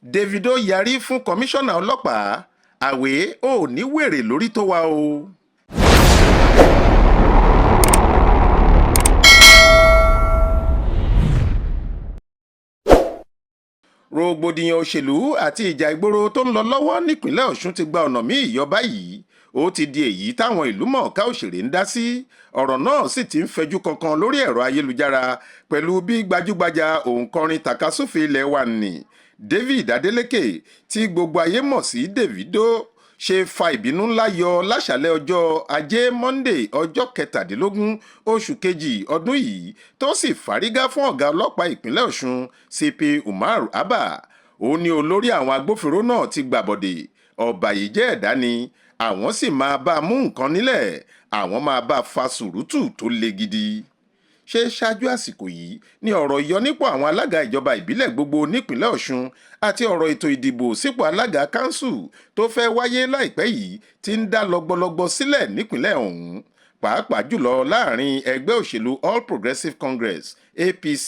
Davido yarí fún kọmíṣánná ọlọ́pàá àwẹ̀ ò ní wèrè lórí tó wà o. rògbòdìyàn òṣèlú àti ìjà ìgboro tó ń lọ lọ́wọ́ nípínlẹ̀ Ọ̀ṣun ti gba ọ̀nà míì yọ báyìí. Ó ti di èyí táwọn ìlúmọ̀ọ́ká òṣèré ń dá sí. Ọ̀rọ̀ náà sì ti ń fẹjú kankan lórí ẹ̀rọ ayélujára pẹ̀lú bí gbajúgbajà òǹkọrin tàkasúfè ilẹ̀ wa nì David Adeleke tí gbogbo ayé mọ̀ sí Davido ṣe fa ìbínú ńlá yọ láṣàlẹ̀ ọjọ́ ajé Monday ọjọ́ 17 oṣù kejì ọdún yìí tó sì fárígá fún ọ̀gá ọlọ́pàá ìpínlẹ̀ Ọ̀ṣun CP Umar Abba. Ó ní olórí àwọn agbófinró náà ti gbàbọ̀dè ọ̀bàyéjẹ́ ẹ̀dá ni àwọn sì máa bá a mú nǹkan nílẹ̀, àwọn máa bá a fa sùrùtù tó le gidi. Ṣé ṣáájú àsìkò yìí ni ọ̀rọ̀ ìyọnípò àwọn alága ìjọba ìbílẹ̀ gbogbo nípínlẹ̀ Ọ̀ṣun àti ọ̀rọ̀ ètò ìdìbò sípò alága kánsù tó fẹ́ wáyé láìpẹ́ yìí ti ń dá lọ́gbọ́lọ́gbọ́ sílẹ̀ nípínlẹ̀ ọ̀hún, pàápàá jùlọ láàrin ẹgbẹ́ òṣèlú All Progressives Congress APC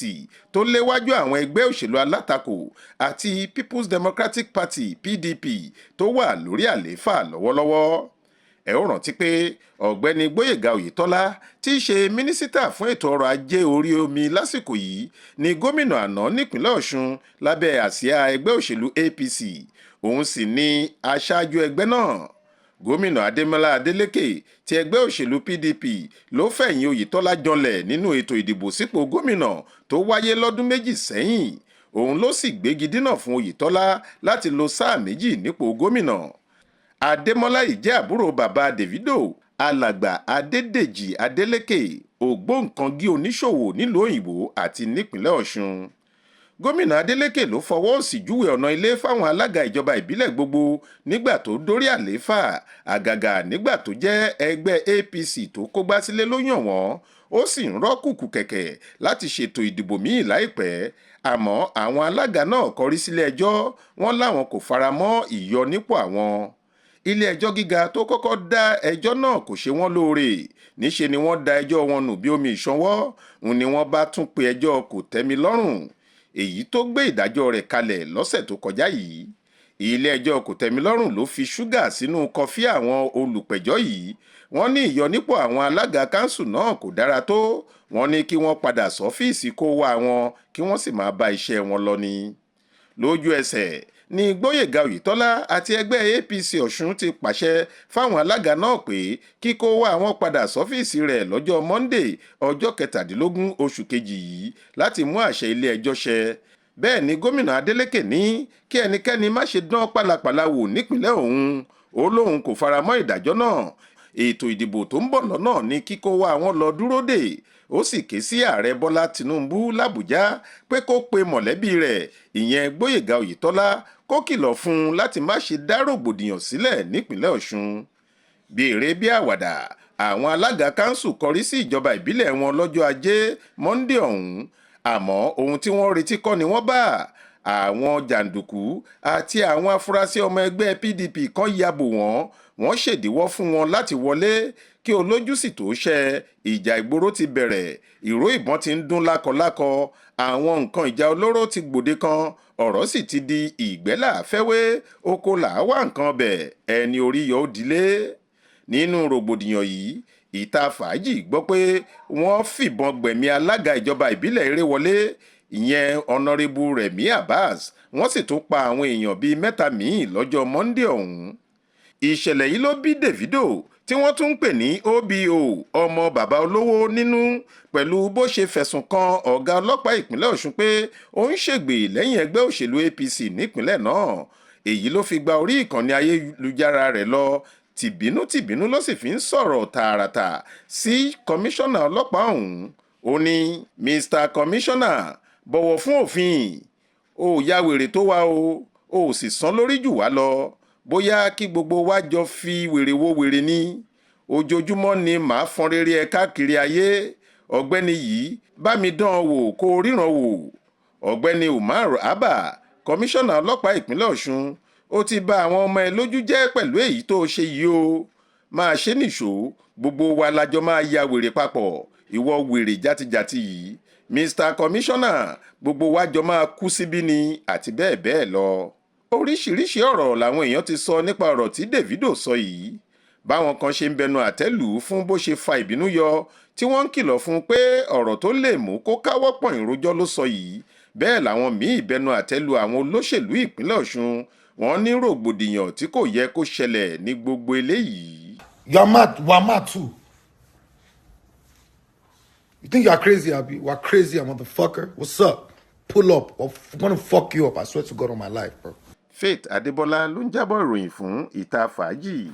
tó léwájú àwọn ẹgbẹ́ òṣèlú alátakò àti People's Democratic Party PDP tó wà lórí àlééfà lọ́wọ́lọ́wọ́. Ẹ ó rántí pé ọ̀gbẹ́ni Gbóyèga Oyètọ́lá tí í ṣe mínísítà fún ètò ọrọ̀ ajé orí omi lásìkò yìí ni gómìnà àná nípínlẹ̀ Ọ̀ṣun lábẹ́ àsíá ẹgbẹ́ òṣèlú APC, òun sì ni aṣáájú ẹgbẹ́ náà. Gómìnà Adémọ́lá Adélékè ti ẹgbẹ́ òṣèlú PDP ló fẹ̀yìn Oyètọ́lá janlẹ̀ nínú ètò ìdìbò sípò gómìnà tó wáyé lọ́dún méjì sẹ́yìn. Òun ló sì gbégi dínà fún Oyètọ́lá láti lo sáà méjì nípò gómìnà. Adémọ́lá yìí jẹ́ àbúrò bàbá Davido, alàgbà Adédèjì Adélékè, ògbóǹkangí oníṣòwò nílùú òyìnbó àti nípínlẹ̀ Ọ̀ṣun. Gómìnà Adélékè ló fọwọ́ òsì júwe ọ̀nà ilé fáwọn alága ìjọba ìbílẹ̀ gbogbo nígbà tó dórí àlééfà, àgàgà nígbà tó jẹ́ ẹgbẹ́ APC tó kógbá sílé ló yàn wọ́n. Ó sì ń rọ́ kùkù kẹ̀kẹ́ láti ṣètò ìdìbò míì láìpẹ́, àmọ́ àwọn alága náà kọrí sílé ẹjọ́, wọ́n láwọn kò fara mọ́ ìyọnípò àwọn. Ilé ẹjọ́ gíga tó kọ́kọ́ dá ẹjọ́ náà kò ṣe wọ́n lóore, níṣe ni wọ́n da ẹjọ́ wọn nù bí omi ìṣanwọ́, ni wọ́n bá tún pe ẹjọ́ kòtẹ́milọ́rùn, èyí tó gbé ìdájọ́ rẹ̀ kalẹ̀ lọ́sẹ̀ tó kọjá yìí. Ilé ẹjọ́ kòtẹ́milọ́rùn ló fi ṣúgà sínú kọfí àwọn olùpẹ̀jọ́ yìí. Wọ́n ní ìyọnípò àwọn alága kánsù náà kò dára tó, wọ́n ní kí wọ́n padà sọ́fíìsì kó wá wọn kí wọ́n sì máa bá iṣẹ́ wọn lọ ni. Lójú ẹsẹ̀ ni Gbóyèga Oyètọ́lá àti ẹgbẹ́ APC Ọ̀ṣun ti pàṣẹ fáwọn alága náà pé kíkó wá wọn padà sọ́fíìsì rẹ̀ lọ́jọ́ Monday ọjọ́ 17 oṣù kejì yìí láti mú àṣẹ ilé ẹjọ́ ṣẹ. Bẹ́ẹ̀ ni gómìnà Adélékè ní kí ẹnikẹ́ni má ṣe dán pálapàla wò nípìnlẹ̀ òun. Ó lóun kò fara mọ́ ìdájọ́ náà. Ètò ìdìbò tó ń bọ̀ lọ́nà ní kíkó wá wọn lọ dúró dè. Ó sì ké sí ààrẹ Bọ́lá Tinubu l'Àbújá pé kó pe mọ̀lẹ́bí rẹ̀ ìyẹn Gbóyèga Oyètọ́lá kó kìlọ̀ fún un láti má ṣe dá rògbòdìyàn sílẹ̀ nípínlẹ̀ Ọ̀ṣun. Bí eré bí àwàdà, àwọn alága kánsù kọrí sí ìjọba ìbílẹ̀ wọn lọ́jọ́ ajé Monday ọ̀hún, àmọ́ ohun tí wọ́n retí kọ́ ni wọ́n bá. Àwọn jàǹdùkú àti àwọn afurasí ọmọ ẹgbẹ́ PDP kan ya bò wọ́n ṣèdíwọ́ fún wọn láti wọlé kí olójú sì tó ṣẹ. Ìjà ìgboro ti bẹ̀rẹ̀, ìró ìbọn ti ń dún lákọlákọ, àwọn nǹkan ìjà olóró ti gbòde kan, ọ̀rọ̀ sì ti di ìgbẹ́là fẹ́wé, oko làá nǹkan ọbẹ̀, ẹni orí yọ ó dilé. Nínú rògbòdìyàn yìí, ìta fàájì gbọ́ pé wọ́n fìbọn gbẹ̀mí alága ìjọba ìbílẹ̀ Erewọlé ìyẹn ọ̀nàrẹ́bù Rẹ̀mí Abbas, wọ́n sì tún pa àwọn èèyàn bíi 3 míì lọ́jọ́ Monday ọ̀hún. Ìṣẹ̀lẹ̀ yìí ló bí Davido tí wọ́n tún ń pè ní OBO, ọmọ bàbá olówó nínú, pẹ̀lú bó ṣe fẹ̀sùn kan ọ̀gá ọlọ́pàá ìpínlẹ̀ Ọ̀ṣun pé ó ń ṣègbè lẹ́yìn ẹgbẹ́ òṣèlú APC nípínlẹ̀ náà. Èyí ló fi gba orí ìkànnì ayélujára rẹ̀ lọ, tìbínú ló sì fi ń sọ̀rọ̀ tààràtà sí kọmíṣánná ọlọ́pàá ọ̀hún. Ó ní, Mr. Commissioner, bọ̀wọ̀ fún òfin, ó ya wèrè tó wá ó sì sán lórí jù wá lọ, bóyá kí gbogbo wa jọ fi wèrè wo wèrè ni. Ojoojúmọ́ ni màá fọn rere ẹ káàkiri ayé. Ọ̀gbẹ́ni yìí bá mi dán wò kó ríran wò. Ọ̀gbẹ́ni Umar Abba, kọmíṣánná ọlọ́pàá ìpínlẹ̀ Ọ̀ṣun, ó ti bà àwọn ọmọ ẹ lójú jẹ́ pẹ̀lú èyí tó ṣe yìí o. Máa ṣe nìṣó, gbogbo wa lájọ máa ya wèrè papọ̀, ìwọ wèrè játijàti yìí. Mr. Commissioner, gbogbo wa jọ máa kú síbí ni àti bẹ́ẹ̀ bẹ́ẹ̀ lọ. oríṣiríṣi ọ̀rọ̀ làwọn èèyàn ti sọ nípa ọ̀rọ̀ tí Davido sọ yìí, báwọn kan ṣe ń bẹnu àtẹ́ lù ú fún bó ṣe fa ìbínú yọ tí wọ́n ń kìlọ̀ fún un pé ọ̀rọ̀ tó lè mú kó káwọ́ pọ̀nyìn rojọ́ ló sọ yìí, bẹ́ẹ̀ làwọn míì bẹnu àtẹ́ lu àwọn olóṣèlú ìpínlẹ̀ Ọ̀ṣun, wọ́n ní rògbòdìyàn tí kò yẹ kó ṣẹlẹ̀ ní gbogbo eléyìí. You're mad. We're mad too. You think you're crazy, Abi? We're crazy, motherfucker. What's up? Pull up. I'm gonna fuck you up. I swear to God on my life, bro. Faith Adébọ́lá ló ń jábọ̀ ìròyìn fún Ìta Fàájì.